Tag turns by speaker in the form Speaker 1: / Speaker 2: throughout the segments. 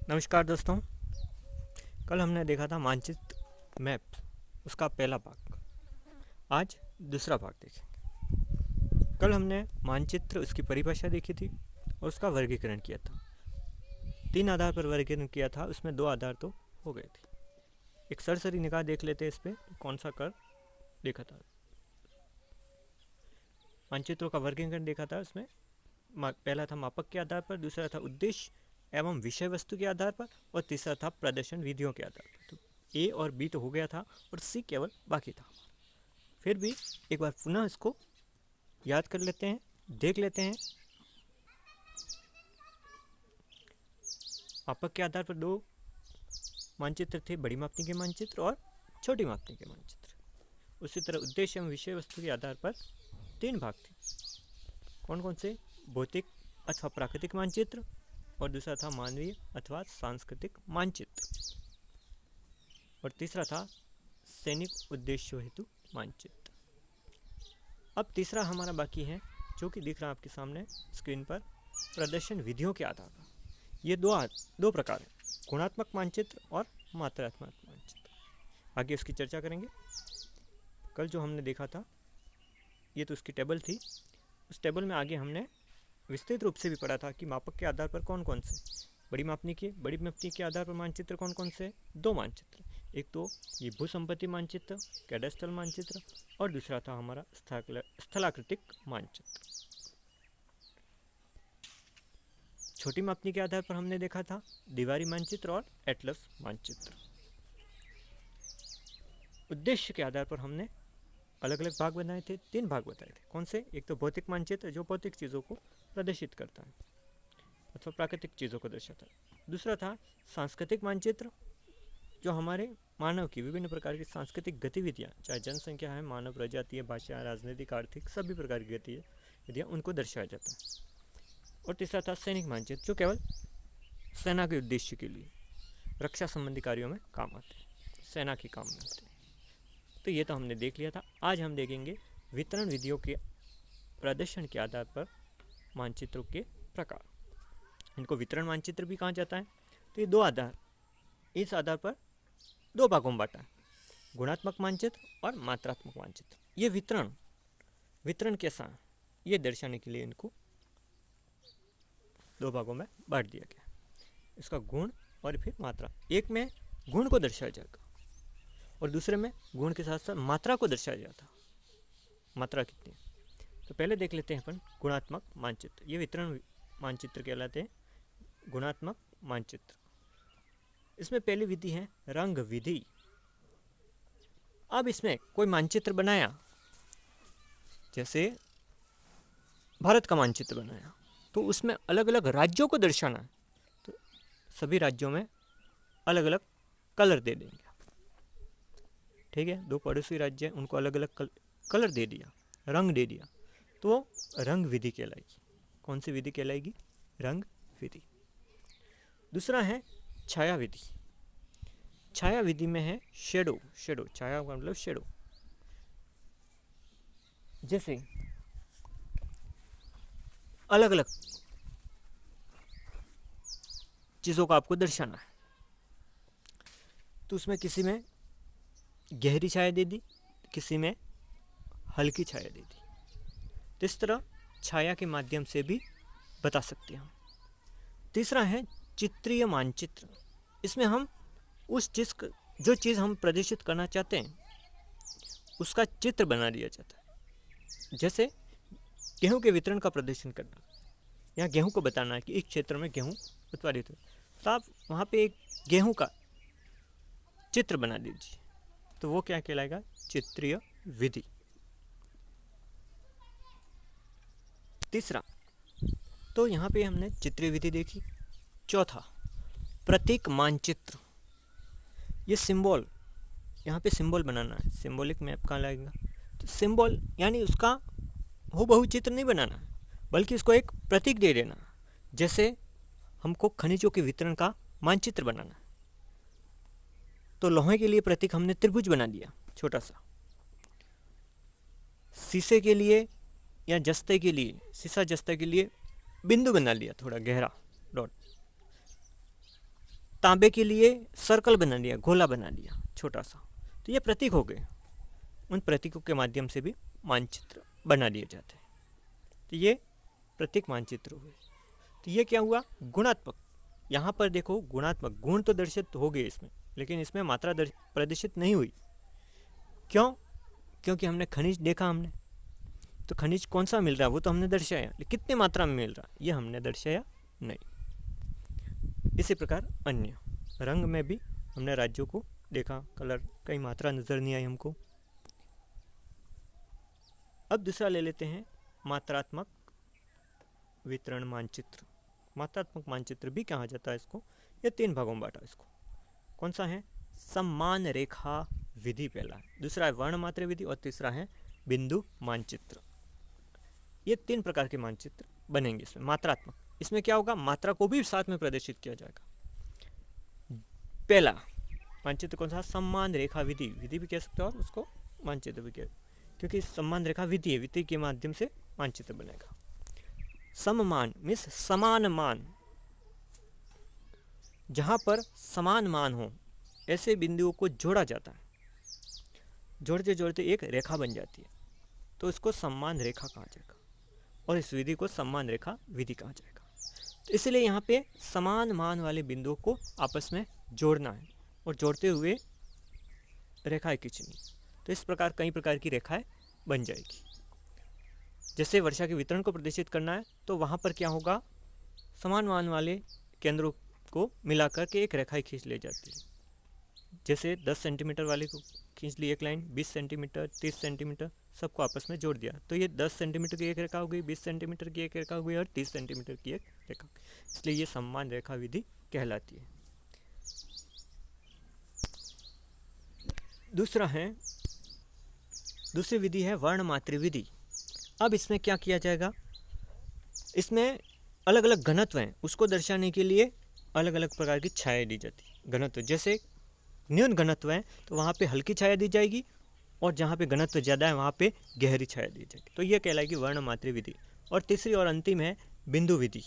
Speaker 1: नमस्कार दोस्तों। कल हमने देखा था मानचित्र मैप, उसका पहला भाग। आज दूसरा भाग देखेंगे। कल हमने मानचित्र, उसकी परिभाषा देखी थी और उसका वर्गीकरण किया था। 3 आधार पर वर्गीकरण किया था, उसमें 2 आधार तो हो गए थे। एक सरसरी निगाह देख लेते हैं इस पर, कौन सा कर देखा था। मानचित्रों का वर्गीकरण देखा था, उसमें पहला था मापक के आधार पर, दूसरा था उद्देश्य एवं विषय वस्तु के आधार पर, और तीसरा था प्रदर्शन विधियों के आधार पर। तो ए और बी तो हो गया था और सी केवल बाकी था। फिर भी एक बार पुनः इसको याद कर लेते हैं, देख लेते हैं। मापक के आधार पर 2 मानचित्र थे, बड़ी मापनी के मानचित्र और छोटी मापनी के मानचित्र। उसी तरह उद्देश्य एवं विषय वस्तु के आधार पर 3 भाग थे। कौन कौन से? भौतिक अथवा प्राकृतिक मानचित्र, और दूसरा था मानवीय अथवा सांस्कृतिक मानचित्र, और तीसरा था सैनिक उद्देश्य हेतु मानचित्र। अब तीसरा हमारा बाकी है, जो कि दिख रहा है आपके सामने स्क्रीन पर, प्रदर्शन विधियों के आधार पर। ये दो प्रकार हैं, गुणात्मक मानचित्र और मात्रात्मक मानचित्र। आगे उसकी चर्चा करेंगे। कल जो हमने देखा था, ये तो उसकी टेबल थी। उस टेबल में आगे हमने विस्तृत रूप से भी पढ़ा था कि मापक के आधार पर कौन कौन से, बड़ी मापनी के आधार पर मानचित्र कौन कौन से? 2 मानचित्र। एक तो ये भूसंपत्ति मानचित्र, कैडस्ट्रल मानचित्र, और दूसरा था हमारा स्थलाकृतिक मानचित्र। छोटी मापनी के आधार पर हमने देखा था दीवारी मानचित्र और एटलस मानचित्र। उद्देश्य के आधार पर हमने अलग अलग भाग बनाए थे, 3 भाग बताए थे। कौन से? एक तो भौतिक मानचित्र, जो भौतिक चीज़ों को प्रदर्शित करता है अथवा प्राकृतिक चीज़ों को दर्शाता है। दूसरा था सांस्कृतिक मानचित्र, जो हमारे मानव की विभिन्न प्रकार की सांस्कृतिक गतिविधियाँ, चाहे जनसंख्या है, मानव प्रजाति, भाषा, राजनीतिक, आर्थिक, सभी प्रकार की गतिविधियाँ, उनको दर्शाया जाता है। और तीसरा था सैनिक मानचित्र, जो केवल सेना के उद्देश्य के लिए, रक्षा संबंधी कार्यों में काम आते हैं, सेना के काम में आते हैं। तो ये तो हमने देख लिया था। आज हम देखेंगे वितरण विधियों के प्रदर्शन के आधार पर मानचित्रों के प्रकार। इनको वितरण मानचित्र भी कहा जाता है। तो ये 2 आधार, इस आधार पर 2 भागों में बांटा है, गुणात्मक मानचित्र और मात्रात्मक मानचित्र। ये वितरण कैसा है, ये दर्शाने के लिए इनको 2 भागों में बांट दिया गया। इसका गुण और फिर मात्रा। एक में गुण को दर्शाया जाएगा और दूसरे में गुण के साथ साथ मात्रा को दर्शाया जाता है, मात्रा कितनी। तो पहले देख लेते हैं अपन गुणात्मक मानचित्र। ये वितरण मानचित्र कहलाते हैं, गुणात्मक मानचित्र। इसमें पहली विधि है रंग विधि। अब इसमें कोई मानचित्र बनाया, जैसे भारत का मानचित्र बनाया, तो उसमें अलग अलग राज्यों को दर्शाना है, तो सभी राज्यों में अलग अलग कलर दे देंगे। ठीक है, 2 पड़ोसी राज्य हैं, उनको अलग अलग कलर दे दिया, रंग दे दिया, तो रंग विधि कहलाएगी। कौन सी विधि कहलाएगी? रंग विधि। दूसरा है छाया विधि। छाया विधि में है शेडो। छाया का मतलब शेडो। जैसे अलग अलग चीज़ों को आपको दर्शाना है, तो उसमें किसी में गहरी छाया दे दी, किसी में हल्की छाया दे दी। तो इस तरह छाया के माध्यम से भी बता सकते हैं हम। तीसरा है चित्रीय मानचित्र। इसमें हम उस जो चीज़ हम प्रदर्शित करना चाहते हैं, उसका चित्र बना दिया जाता है। जैसे गेहूं के वितरण का प्रदर्शन करना, या गेहूं को बताना है कि इस क्षेत्र में गेहूं उत्पादित हो, तो आप वहाँ पे एक गेहूं का चित्र बना दीजिए, तो वो क्या कहलाएगा? चित्रीय विधि। तीसरा, तो यहाँ पे हमने चित्रीय विधि देखी। चौथा, प्रतीक मानचित्र। ये सिंबल, यहाँ पे सिंबल बनाना है, सिंबॉलिक मैप कहाँ लगेगा? तो सिंबल यानी उसका हूबहू चित्र नहीं बनाना, बल्कि उसको एक प्रतीक दे देना। जैसे हमको खनिजों के वितरण का मानचित्र बनाना है, तो लोहे के लिए प्रतीक हमने त्रिभुज बना दिया छोटा सा। शीशे के लिए या जस्ते के लिए, शीशा जस्ते के लिए बिंदु बना लिया, थोड़ा गहरा डॉट। तांबे के लिए सर्कल बना लिया, गोला बना लिया छोटा सा, तो ये प्रतीक हो गए। उन प्रतीकों के माध्यम से भी मानचित्र बना लिए जाते हैं। तो ये प्रतीक मानचित्र हुए। तो ये क्या हुआ, गुणात्मक। यहाँ पर देखो गुणात्मक, गुण तो दर्शित हो गए इसमें, लेकिन इसमें मात्रा प्रदर्शित नहीं हुई। क्यों? क्योंकि हमने खनिज देखा, हमने तो खनिज कौन सा मिल रहा है वो तो हमने दर्शाया, लेकिन कितनी मात्रा में मिल रहा है ये हमने दर्शाया नहीं। इसी प्रकार अन्य रंग में भी हमने राज्यों को देखा, कलर, कई मात्रा नज़र नहीं आई हमको। अब दूसरा ले लेते हैं मात्रात्मक वितरण मानचित्र। मात्रात्मक मानचित्र भी कहा जाता है इसको। ये 3 भागों में बांटा इसको। कौन सा है? सम्मान रेखा विधि पहला है, दूसरा है वर्ण मात्र विधि और तीसरा है बिंदु मानचित्र। ये 3 प्रकार के मानचित्र बनेंगे इसमें। मात्रात्मक, इसमें क्या होगा, मात्रा को भी साथ में प्रदर्शित किया जाएगा। पहला मानचित्र कौन सा? सम्मान रेखा विधि, विधि भी कह सकते हो और उसको मानचित्र भी कह, क्योंकि सम्मान रेखा विधि है, विधि के माध्यम से मानचित्र बनेगा। सममान मीन्स समान मान, जहां पर समान मान हो ऐसे बिंदुओं को जोड़ा जाता है, जोड़ते जोड़ते एक रेखा बन जाती है, तो इसको सम्मान रेखा कहा जाएगा और इस विधि को सम्मान रेखा विधि कहा जाएगा। तो इसलिए यहाँ पे समान मान वाले बिंदुओं को आपस में जोड़ना है और जोड़ते हुए रेखाएं खींचनी। तो इस प्रकार कई प्रकार की रेखाएं बन जाएगी। जैसे वर्षा के वितरण को प्रदर्शित करना है तो वहाँ पर क्या होगा, समान मान वाले केंद्रों को मिलाकर के एक रेखाएं खींच ली जाती है। जैसे 10 सेंटीमीटर वाले को खींच ली एक लाइन, 20 सेंटीमीटर, 30 सेंटीमीटर, सबको आपस में जोड़ दिया, तो ये 10 सेंटीमीटर की एक रेखा हो गई, 20 सेंटीमीटर की एक रेखा हो गई और 30 सेंटीमीटर की एक रेखा। इसलिए ये सम्मान रेखा विधि कहलाती है। दूसरी विधि है वर्ण मात्र विधि। अब इसमें क्या किया जाएगा, इसमें अलग अलग घनत्व हैं, उसको दर्शाने के लिए अलग अलग प्रकार की छाया दी जाती है। घनत्व जैसे न्यून घनत्व है तो वहाँ पे हल्की छाया दी जाएगी और जहाँ पे घनत्व ज़्यादा है वहाँ पे गहरी छाया दी जाएगी, तो ये कहलाएगी वर्ण मात्र विधि। और तीसरी और अंतिम है बिंदु विधि।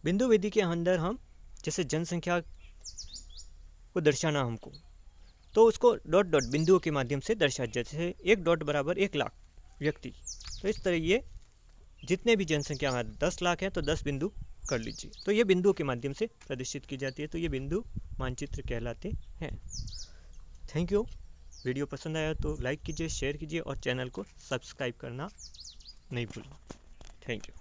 Speaker 1: बिंदु विधि के अंदर हम जैसे जनसंख्या को दर्शाना हमको, तो उसको डॉट डॉट बिंदुओं के माध्यम से दर्शा, जैसे 1 डॉट बराबर 1 लाख व्यक्ति, तो इस तरह ये जितने भी जनसंख्या में 10 लाख है तो 10 बिंदु कर लीजिए, तो ये बिंदुओं के माध्यम से प्रदर्शित की जाती है, तो ये बिंदु मानचित्र कहलाते हैं। Thank you. वीडियो पसंद आया तो लाइक कीजिए, शेयर कीजिए और चैनल को सब्सक्राइब करना नहीं भूलना। Thank you.